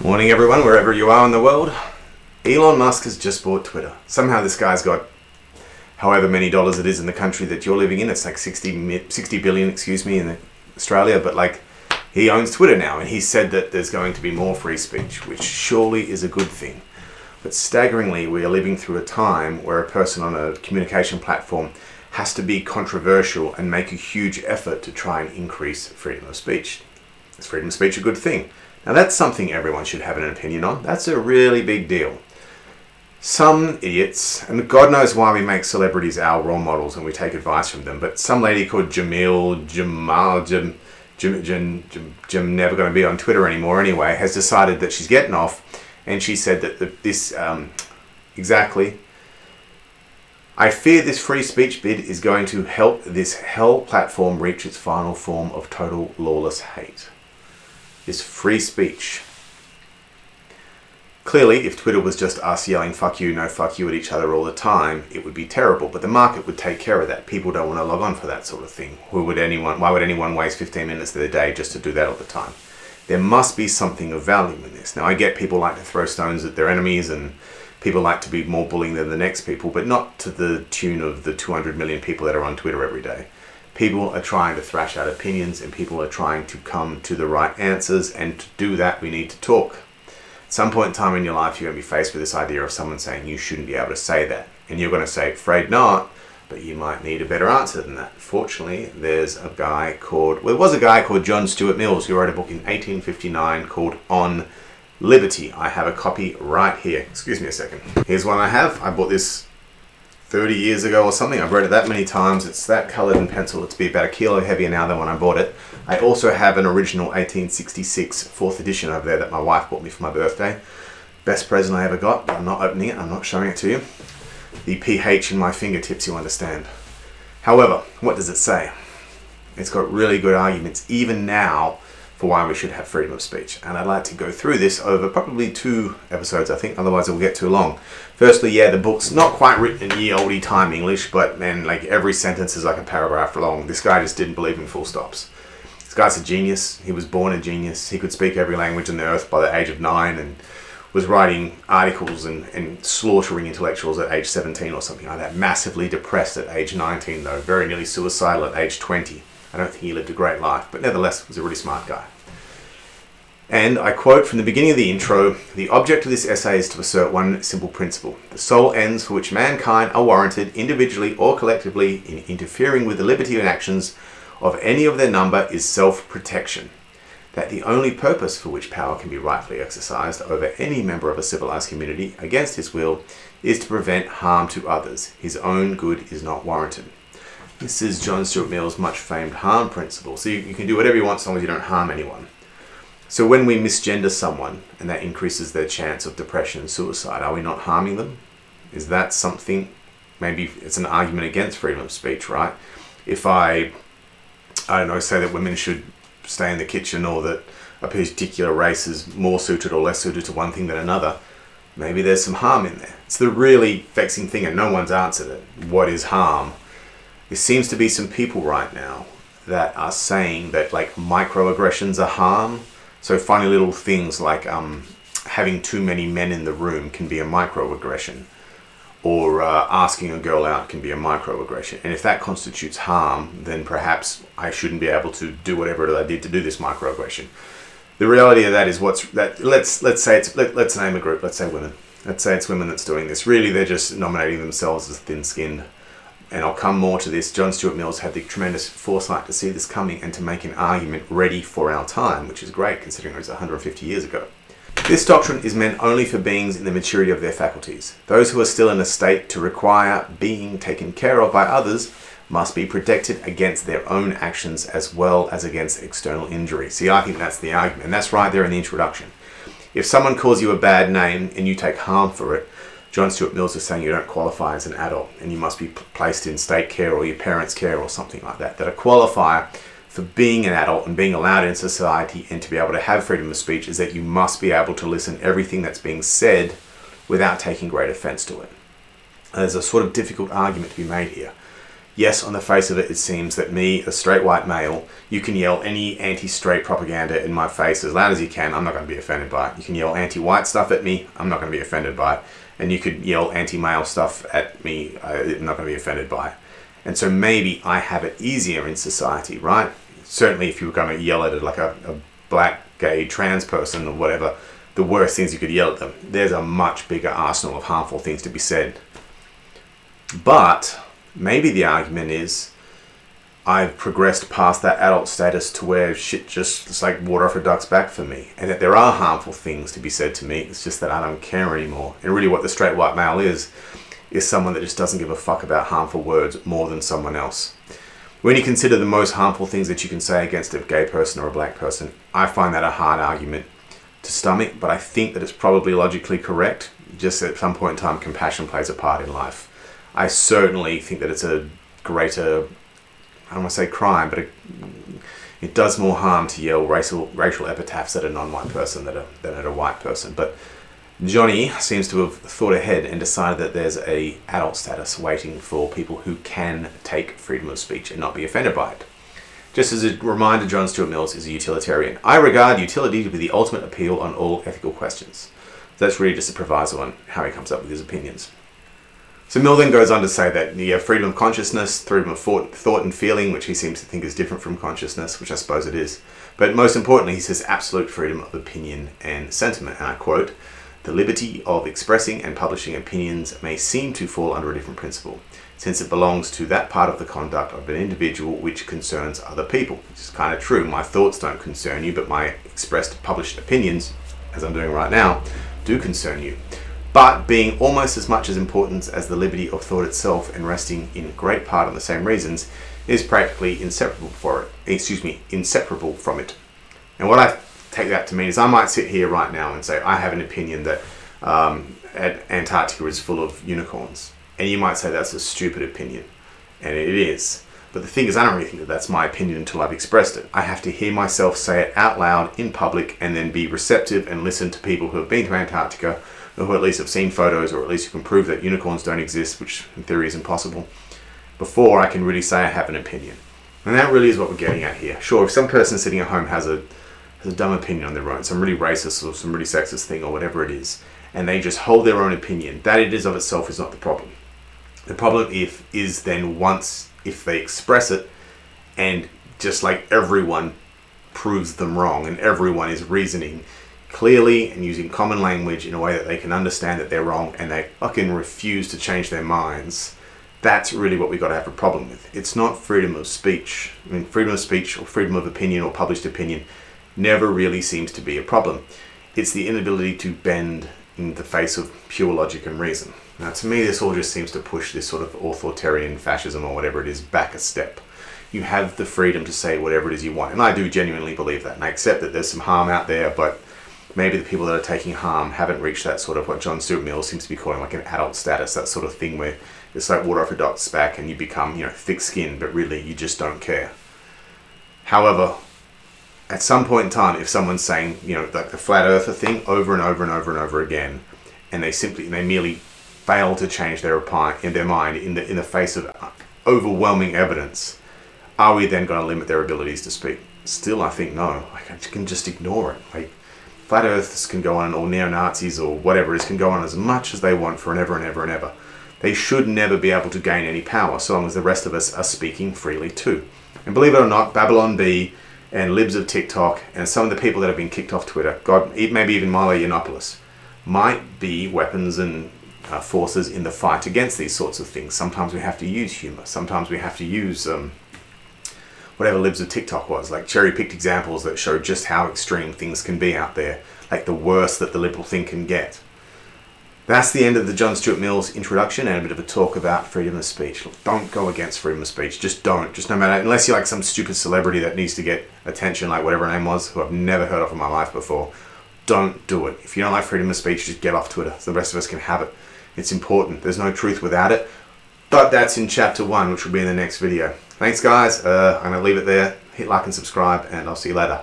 Morning everyone, wherever you are in the world. Elon Musk has just bought Twitter. Somehow this guy's got however many dollars it is in the country that you're living in. It's like 60 billion, in Australia, but like he owns Twitter now, and he said that there's going to be more free speech, which surely is a good thing. But staggeringly, we are living through a time where a person on a communication platform has to be controversial and make a huge effort to try and increase freedom of speech. Is freedom of speech a good thing? Now that's something everyone should have an opinion on. That's a really big deal. Some idiots, and God knows why we make celebrities our role models and we take advice from them, but some lady called Jim, never going to be on Twitter anymore anyway, has decided that she's getting off, and she said that I fear this free speech bid is going to help this hell platform reach its final form of total lawless hate. Is free speech. Clearly, if Twitter was just us yelling fuck you, no fuck you at each other all the time, it would be terrible, but the market would take care of that. People don't want to log on for that sort of thing. Why would anyone waste 15 minutes of their day just to do that all the time? There must be something of value in this. Now, I get people like to throw stones at their enemies, and people like to be more bullying than the next people, but not to the tune of the 200 million people that are on Twitter every day. People are trying to thrash out opinions, and people are trying to come to the right answers, and to do that we need to talk. At some point in time in your life you're going to be faced with this idea of someone saying you shouldn't be able to say that, and you're going to say afraid not, but you might need a better answer than that. Fortunately, there was a guy called John Stuart Mill who wrote a book in 1859 called On Liberty. I have a copy right here. Excuse me a second. Here's one I have. I bought this 30 years ago or something. I've read it that many times. It's that coloured in pencil. It's be about a kilo heavier now than when I bought it. I also have an original 1866 4th edition over there that my wife bought me for my birthday. Best present I ever got, but I'm not opening it. I'm not showing it to you. The pH in my fingertips, you understand. However, what does it say? It's got really good arguments, even now, for why we should have freedom of speech. And I'd like to go through this over probably 2 episodes, I think, otherwise it will get too long. Firstly, the book's not quite written in ye olde time English, but man, like every sentence is like a paragraph long. This guy just didn't believe in full stops. This guy's a genius. He was born a genius. He could speak every language on the earth by the age of 9, and was writing articles and slaughtering intellectuals at age 17 or something like that. Massively depressed at age 19 though, very nearly suicidal at age 20. I don't think he lived a great life, but nevertheless was a really smart guy. And I quote from the beginning of the intro, "The object of this essay is to assert one simple principle. The sole ends for which mankind are warranted, individually or collectively, in interfering with the liberty and actions of any of their number is self-protection. That the only purpose for which power can be rightfully exercised over any member of a civilized community against his will is to prevent harm to others. His own good is not warranted." This is John Stuart Mill's much famed harm principle. So you can do whatever you want as long as you don't harm anyone. So when we misgender someone and that increases their chance of depression and suicide, are we not harming them? Is that something? Maybe it's an argument against freedom of speech, right? If I don't know, say that women should stay in the kitchen, or that a particular race is more suited or less suited to one thing than another, maybe there's some harm in there. It's the really vexing thing, and no one's answered it. What is harm? There seems to be some people right now that are saying that like microaggressions are harm. So funny little things like having too many men in the room can be a microaggression, or asking a girl out can be a microaggression. And if that constitutes harm, then perhaps I shouldn't be able to do whatever I did to do this microaggression. The reality of that is let's name a group. Let's say women. Let's say it's women that's doing this. Really, they're just nominating themselves as thin-skinned. And I'll come more to this. John Stuart Mill's had the tremendous foresight to see this coming and to make an argument ready for our time, which is great considering it was 150 years ago. This doctrine is meant only for beings in the maturity of their faculties. Those who are still in a state to require being taken care of by others must be protected against their own actions as well as against external injury. See, I think that's the argument, and that's right there in the introduction. If someone calls you a bad name and you take harm for it, John Stuart Mill is saying you don't qualify as an adult and you must be placed in state care or your parents' care or something like that. That a qualifier for being an adult and being allowed in society and to be able to have freedom of speech is that you must be able to listen to everything that's being said without taking great offense to it. And there's a sort of difficult argument to be made here. Yes, on the face of it, it seems that me, a straight white male, you can yell any anti-straight propaganda in my face as loud as you can. I'm not going to be offended by it. You can yell anti-white stuff at me. I'm not going to be offended by it. And you could yell anti-male stuff at me. I'm not going to be offended by it. And so maybe I have it easier in society, right? Certainly if you were going to yell at it like a black, gay, trans person or whatever, the worst things you could yell at them. There's a much bigger arsenal of harmful things to be said. But maybe the argument is I've progressed past that adult status to where shit just it's like water off a duck's back for me, and that there are harmful things to be said to me. It's just that I don't care anymore. And really what the straight white male is someone that just doesn't give a fuck about harmful words more than someone else. When you consider the most harmful things that you can say against a gay person or a black person, I find that a hard argument to stomach, but I think that it's probably logically correct. Just at some point in time, compassion plays a part in life. I certainly think that it's a greater, I don't want to say crime, but it does more harm to yell racial epitaphs at a non-white person than at a white person. But Johnny seems to have thought ahead and decided that there's a adult status waiting for people who can take freedom of speech and not be offended by it. Just as a reminder, John Stuart Mill is a utilitarian. I regard utility to be the ultimate appeal on all ethical questions. That's really just a proviso on how he comes up with his opinions. So Mill then goes on to say that you have freedom of consciousness, freedom of thought and feeling, which he seems to think is different from consciousness, which I suppose it is. But most importantly, he says absolute freedom of opinion and sentiment. And I quote, "The liberty of expressing and publishing opinions may seem to fall under a different principle, since it belongs to that part of the conduct of an individual which concerns other people." Which is kind of true. My thoughts don't concern you, but my expressed published opinions, as I'm doing right now, do concern you. But being almost as much as important as the liberty of thought itself and resting in great part on the same reasons, is practically inseparable from it. And what I take that to mean is I might sit here right now and say I have an opinion that Antarctica is full of unicorns. And you might say that's a stupid opinion. And it is. But the thing is, I don't really think that that's my opinion until I've expressed it. I have to hear myself say it out loud in public and then be receptive and listen to people who have been to Antarctica, or who at least have seen photos, or at least who can prove that unicorns don't exist, which in theory is impossible, before I can really say I have an opinion. And that really is what we're getting at here. Sure, if some person sitting at home has a dumb opinion on their own, some really racist or some really sexist thing or whatever it is, and they just hold their own opinion, that it is of itself is not the problem. The problem is then if they express it, and just like everyone proves them wrong, and everyone is reasoning clearly and using common language in a way that they can understand that they're wrong, and they fucking refuse to change their minds, that's really what we've got to have a problem with. It's not freedom of speech. I mean, freedom of speech or freedom of opinion or published opinion never really seems to be a problem. It's the inability to bend in the face of pure logic and reason. Now, to me, this all just seems to push this sort of authoritarian fascism or whatever it is back a step. You have the freedom to say whatever it is you want, and I do genuinely believe that, and I accept that there's some harm out there, but maybe the people that are taking harm haven't reached that sort of what John Stuart Mill seems to be calling like an adult status, that sort of thing where it's like water off a duck's back and you become, thick-skinned, but really you just don't care. However, at some point in time, if someone's saying, like the flat earther thing over and over and over and over again, and they merely fail to change their mind in the face of overwhelming evidence, are we then going to limit their abilities to speak? Still, I think no. I can just ignore it. Flat earthers can go on, or neo-Nazis or whatever it is, can go on as much as they want for ever and ever and ever. They should never be able to gain any power so long as the rest of us are speaking freely too. And believe it or not, Babylon Bee and libs of TikTok and some of the people that have been kicked off Twitter, maybe even Milo Yiannopoulos, might be weapons and forces in the fight against these sorts of things. Sometimes we have to use humor. Sometimes we have to use whatever libs of TikTok was, like cherry-picked examples that show just how extreme things can be out there, like the worst that the liberal thing can get. That's the end of the John Stuart Mill's introduction and a bit of a talk about freedom of speech. Look, don't go against freedom of speech. Just don't. Just no matter, unless you're like some stupid celebrity that needs to get attention, like whatever her name was, who I've never heard of in my life before. Don't do it. If you don't like freedom of speech, just get off Twitter so the rest of us can have it. It's important. There's no truth without it. But that's in chapter 1, which will be in the next video. Thanks, guys. I'm going to leave it there. Hit like and subscribe, and I'll see you later.